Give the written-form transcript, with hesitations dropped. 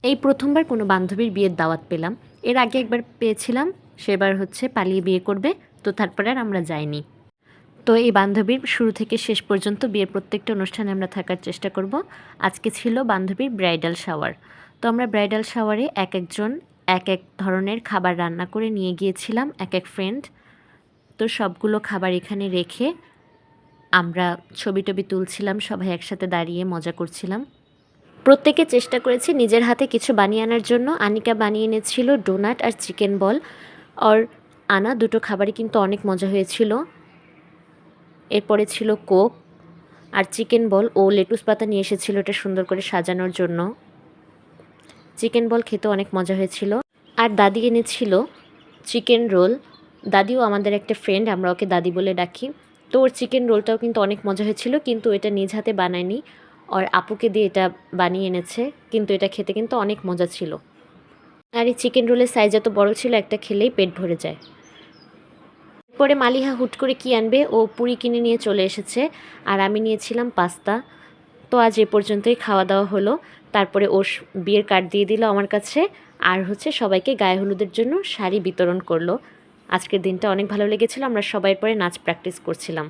এই প্রথমবার কোনো বান্ধবীর বিয়ের দাওয়াত পেলাম। এর আগে একবার পেয়েছিলাম, সেবার হচ্ছে পালিয়ে বিয়ে করবে, তো তারপরে আর আমরা যাইনি। তো এই বান্ধবীর শুরু থেকে শেষ পর্যন্ত বিয়ের প্রত্যেকটা অনুষ্ঠানে আমরা থাকার চেষ্টা করব। আজকে ছিল বান্ধবীর ব্রাইডাল শাওয়ার। তো আমরা ব্রাইডাল শাওয়ারে একজন এক এক ধরনের খাবার রান্না করে নিয়ে গিয়েছিলাম, এক এক ফ্রেন্ড। তো সবগুলো খাবার এখানে রেখে আমরা ছবি টবি তুলছিলাম, সবাই একসাথে দাঁড়িয়ে মজা করছিলাম। প্রত্যেকে চেষ্টা করেছি নিজের হাতে কিছু বানিয়ে আনার জন্য। আনিকা বানিয়ে এনেছিল ডোনাট আর চিকেন বল। আর আনা দুটো খাবারই কিন্তু অনেক মজা হয়েছিল। এরপরে ছিল কোক আর চিকেন বল, ও লেটুস পাতা নিয়ে এসেছিল এটা সুন্দর করে সাজানোর জন্য। চিকেন বল খেতে অনেক মজা হয়েছিল। আর দাদি এনেছিল চিকেন রোল। দাদিও আমাদের একটা ফ্রেন্ড, আমরা ওকে দাদি বলে ডাকি। তো ওর চিকেন রোলটাও কিন্তু অনেক মজা হয়েছিল, কিন্তু এটা নিজ হাতে বানায়নি, আর আপুকে দিয়ে এটা বানিয়ে এনেছে। কিন্তু এটা খেতে কিন্তু অনেক মজা ছিল। আর এই চিকেন রোলের সাইজ এত বড় ছিল, একটা খেলেই পেট ভরে যায়। পরে মালিহা হুট করে কি আনবে, ও পুরি কিনে নিয়ে চলে এসেছে, আর আমি নিয়েছিলাম পাস্তা। তো আজ এ পর্যন্তই খাওয়া দাওয়া হলো। তারপরে ওর বিয়ের কার্ড দিয়ে দিল আমার কাছে, আর হচ্ছে সবাইকে গায়ে হলুদের জন্য শাড়ি বিতরণ করলো। আজকের দিনটা অনেক ভালো লেগেছিল, আমরা সবাই পরে নাচ প্র্যাকটিস করছিলাম।